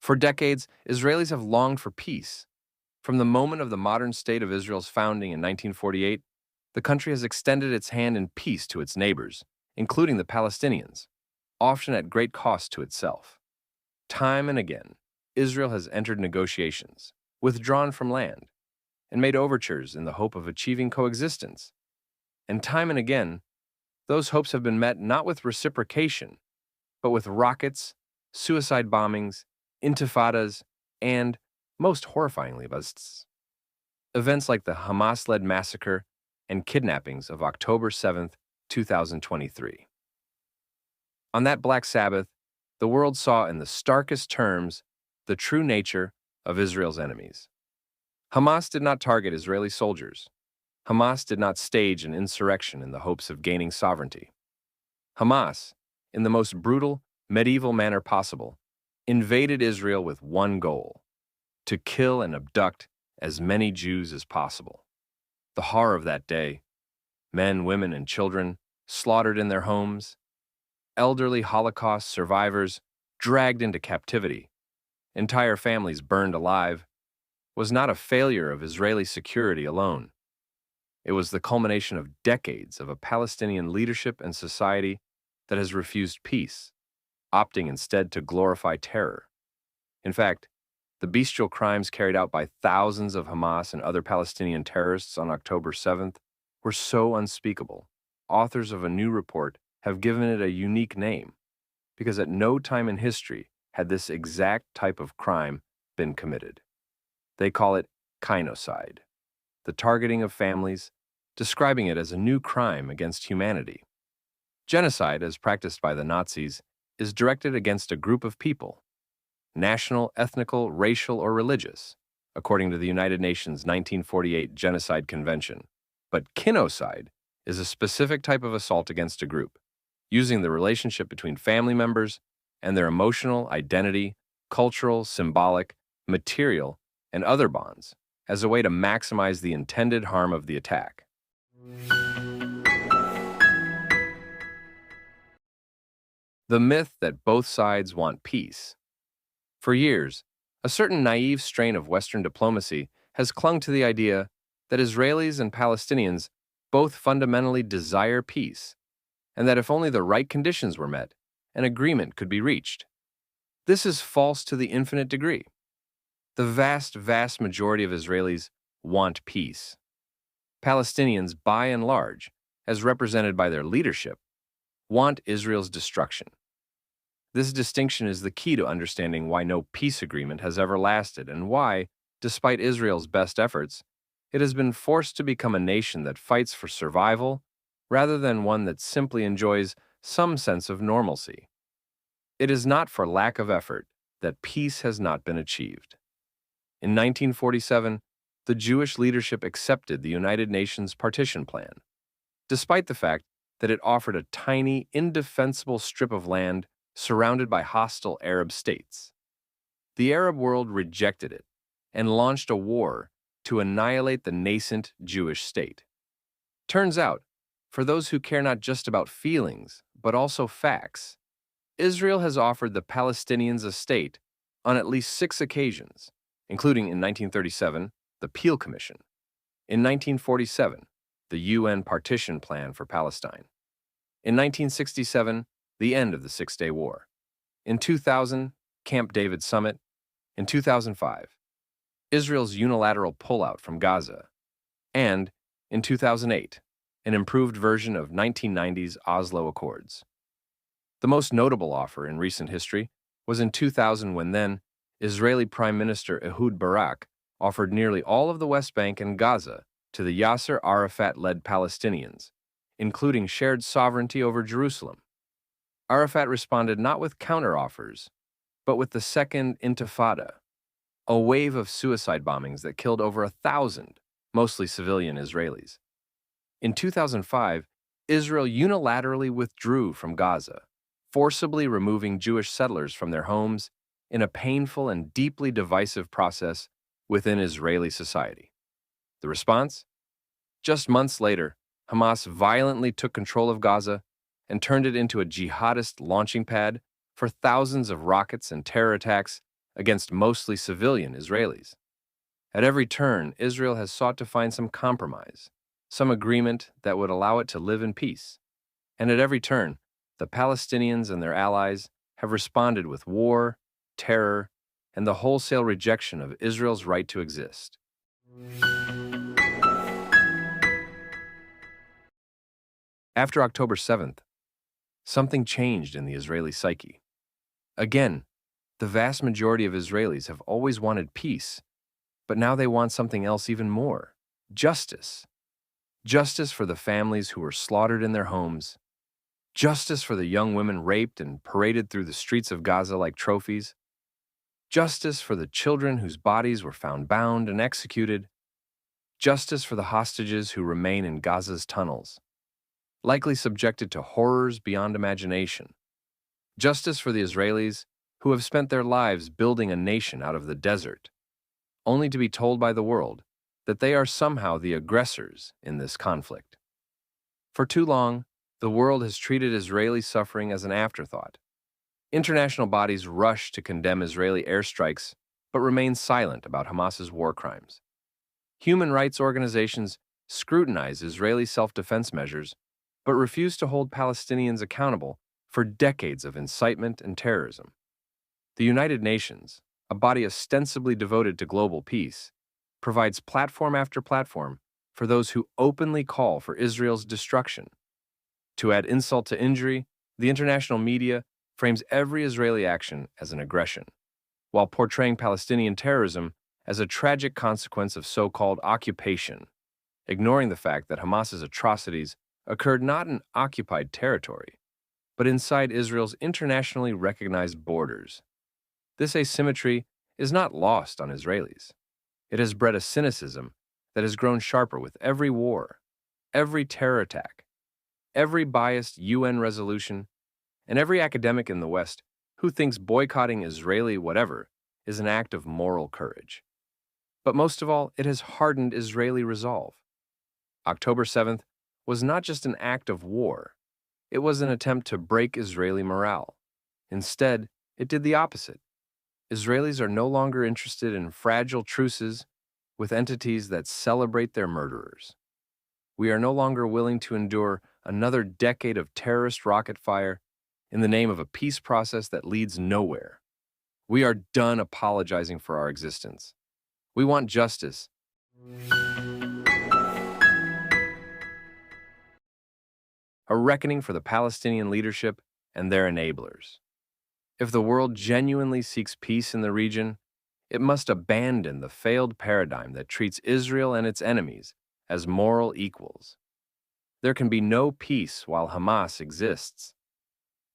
For decades, Israelis have longed for peace. From the moment of the modern state of Israel's founding in 1948, the country has extended its hand in peace to its neighbors, including the Palestinians, often at great cost to itself. Time and again, Israel has entered negotiations, withdrawn from land, and made overtures in the hope of achieving coexistence. And time and again, those hopes have been met not with reciprocation, but with rockets, suicide bombings, intifadas, and, most horrifyingly, busts. Events like the Hamas-led massacre and kidnappings of October 7th, 2023. On that Black Sabbath, the world saw in the starkest terms the true nature of Israel's enemies. Hamas did not target Israeli soldiers. Hamas did not stage an insurrection in the hopes of gaining sovereignty. Hamas, in the most brutal, medieval manner possible, invaded Israel with one goal: to kill and abduct as many Jews as possible. The horror of that day: men, women, and children slaughtered in their homes, elderly Holocaust survivors dragged into captivity, entire families burned alive, was not a failure of Israeli security alone. It was the culmination of decades of a Palestinian leadership and society that has refused peace, opting instead to glorify terror. In fact, the bestial crimes carried out by thousands of Hamas and other Palestinian terrorists on October 7th were so unspeakable. Authors of a new report have given it a unique name, because at no time in history had this exact type of crime been committed. They call it kinocide, the targeting of families, describing it as a new crime against humanity. Genocide, as practiced by the Nazis, is directed against a group of people, national, ethnical, racial, or religious, according to the United Nations 1948 Genocide Convention. But kinocide is a specific type of assault against a group, using the relationship between family members and their emotional, identity, cultural, symbolic, material, and other bonds as a way to maximize the intended harm of the attack. The myth that both sides want peace. For years, a certain naive strain of Western diplomacy has clung to the idea that Israelis and Palestinians both fundamentally desire peace, and that if only the right conditions were met, an agreement could be reached. This is false to the infinite degree. The vast majority of Israelis want peace. Palestinians, by and large, as represented by their leadership, want Israel's destruction. This distinction is the key to understanding why no peace agreement has ever lasted and why, despite Israel's best efforts, it has been forced to become a nation that fights for survival rather than one that simply enjoys some sense of normalcy. It is not for lack of effort that peace has not been achieved. In 1947, the Jewish leadership accepted the United Nations partition plan, despite the fact that it offered a tiny, indefensible strip of land surrounded by hostile Arab states. The Arab world rejected it and launched a war to annihilate the nascent Jewish state. Turns out, for those who care not just about feelings, but also facts, Israel has offered the Palestinians a state on at least 6 occasions, including in 1937, the Peel Commission, in 1947, the UN Partition Plan for Palestine, in 1967, the end of the Six-Day War, in 2000, Camp David Summit, in 2005, Israel's unilateral pullout from Gaza, and, in 2008, an improved version of 1990's Oslo Accords. The most notable offer in recent history was in 2000 when then Israeli Prime Minister Ehud Barak offered nearly all of the West Bank and Gaza to the Yasser Arafat-led Palestinians, including shared sovereignty over Jerusalem. Arafat responded not with counteroffers, but with the Second Intifada, a wave of suicide bombings that killed over 1,000, mostly civilian Israelis. In 2005, Israel unilaterally withdrew from Gaza, forcibly removing Jewish settlers from their homes in a painful and deeply divisive process within Israeli society. The response? Just months later, Hamas violently took control of Gaza and turned it into a jihadist launching pad for thousands of rockets and terror attacks against mostly civilian Israelis. At every turn, Israel has sought to find some compromise, some agreement that would allow it to live in peace. And at every turn, the Palestinians and their allies have responded with war, terror, and the wholesale rejection of Israel's right to exist. After October 7th, something changed in the Israeli psyche. Again, the vast majority of Israelis have always wanted peace, but now they want something else even more: justice. Justice for the families who were slaughtered in their homes, justice for the young women raped and paraded through the streets of Gaza like trophies, justice for the children whose bodies were found bound and executed, justice for the hostages who remain in Gaza's tunnels, likely subjected to horrors beyond imagination, justice for the Israelis who have spent their lives building a nation out of the desert, only to be told by the world that they are somehow the aggressors in this conflict. For too long, the world has treated Israeli suffering as an afterthought. International bodies rush to condemn Israeli airstrikes, but remain silent about Hamas's war crimes. Human rights organizations scrutinize Israeli self-defense measures, but refuse to hold Palestinians accountable for decades of incitement and terrorism. The United Nations, a body ostensibly devoted to global peace, provides platform after platform for those who openly call for Israel's destruction. To add insult to injury, the international media frames every Israeli action as an aggression, while portraying Palestinian terrorism as a tragic consequence of so-called occupation, ignoring the fact that Hamas's atrocities occurred not in occupied territory, but inside Israel's internationally recognized borders. This asymmetry is not lost on Israelis. It has bred a cynicism that has grown sharper with every war, every terror attack, every biased UN resolution, and every academic in the West who thinks boycotting Israeli whatever is an act of moral courage. But most of all, it has hardened Israeli resolve. October 7th was not just an act of war. It was an attempt to break Israeli morale. Instead, it did the opposite. Israelis are no longer interested in fragile truces with entities that celebrate their murderers. We are no longer willing to endure another decade of terrorist rocket fire in the name of a peace process that leads nowhere. We are done apologizing for our existence. We want justice. A reckoning for the Palestinian leadership and their enablers. If the world genuinely seeks peace in the region, it must abandon the failed paradigm that treats Israel and its enemies as moral equals. There can be no peace while Hamas exists.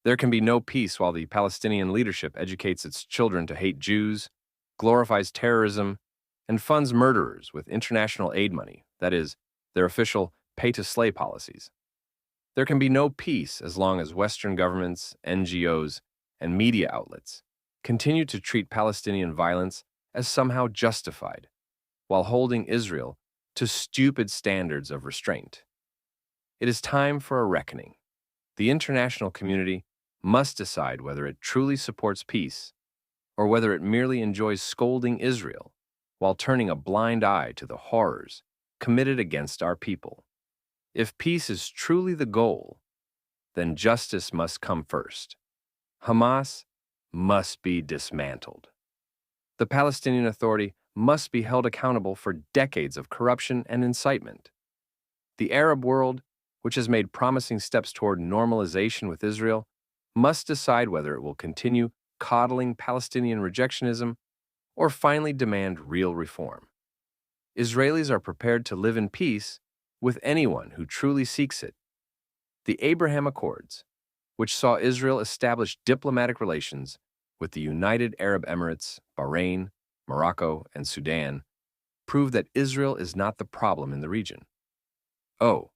There can be no peace while the Palestinian leadership educates its children to hate Jews, glorifies terrorism, and funds murderers with international aid money, that is, their official pay-to-slay policies. There can be no peace as long as Western governments, NGOs, and media outlets continue to treat Palestinian violence as somehow justified, while holding Israel to stupid standards of restraint. It is time for a reckoning. The international community must decide whether it truly supports peace or whether it merely enjoys scolding Israel while turning a blind eye to the horrors committed against our people. If peace is truly the goal, then justice must come first. Hamas must be dismantled. The Palestinian Authority must be held accountable for decades of corruption and incitement. The Arab world, which has made promising steps toward normalization with Israel, must decide whether it will continue coddling Palestinian rejectionism or finally demand real reform. Israelis are prepared to live in peace with anyone who truly seeks it. The Abraham Accords, which saw Israel establish diplomatic relations with the United Arab Emirates, Bahrain, Morocco, and Sudan, prove that Israel is not the problem in the region. Oh,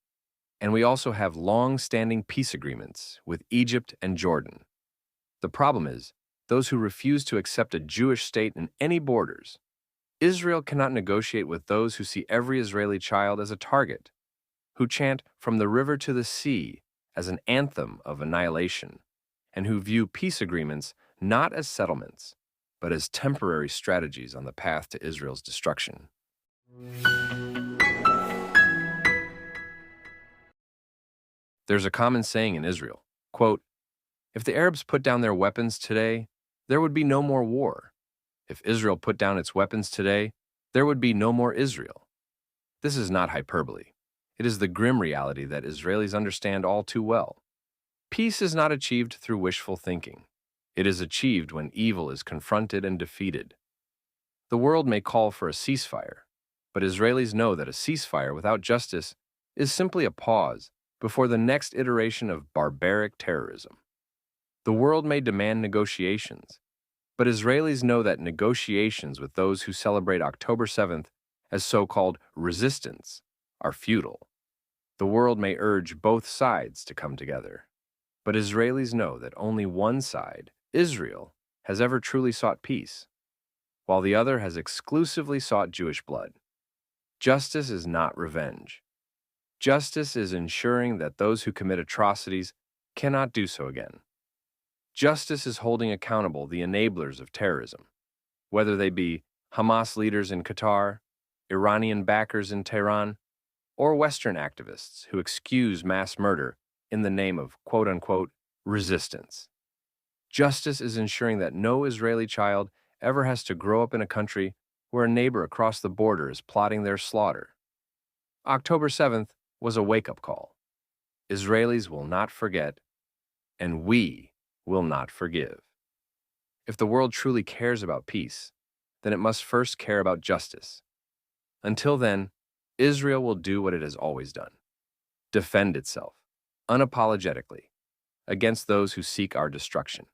and we also have long-standing peace agreements with Egypt and Jordan. The problem is those who refuse to accept a Jewish state in any borders. Israel cannot negotiate with those who see every Israeli child as a target, who chant "From the river to the sea" as an anthem of annihilation, and who view peace agreements not as settlements, but as temporary strategies on the path to Israel's destruction. There's a common saying in Israel, quote, "If the Arabs put down their weapons today, there would be no more war. If Israel put down its weapons today, there would be no more Israel." This is not hyperbole. It is the grim reality that Israelis understand all too well. Peace is not achieved through wishful thinking. It is achieved when evil is confronted and defeated. The world may call for a ceasefire, but Israelis know that a ceasefire without justice is simply a pause before the next iteration of barbaric terrorism. The world may demand negotiations, but Israelis know that negotiations with those who celebrate October 7th as so-called resistance are futile. The world may urge both sides to come together, but Israelis know that only one side, Israel, has ever truly sought peace, while the other has exclusively sought Jewish blood. Justice is not revenge. Justice is ensuring that those who commit atrocities cannot do so again. Justice is holding accountable the enablers of terrorism, whether they be Hamas leaders in Qatar, Iranian backers in Tehran, or Western activists who excuse mass murder in the name of quote-unquote resistance. Justice is ensuring that no Israeli child ever has to grow up in a country where a neighbor across the border is plotting their slaughter. October 7th was a wake-up call. Israelis will not forget, and we will not forgive. If the world truly cares about peace, then it must first care about justice. Until then, Israel will do what it has always done: defend itself, unapologetically, against those who seek our destruction.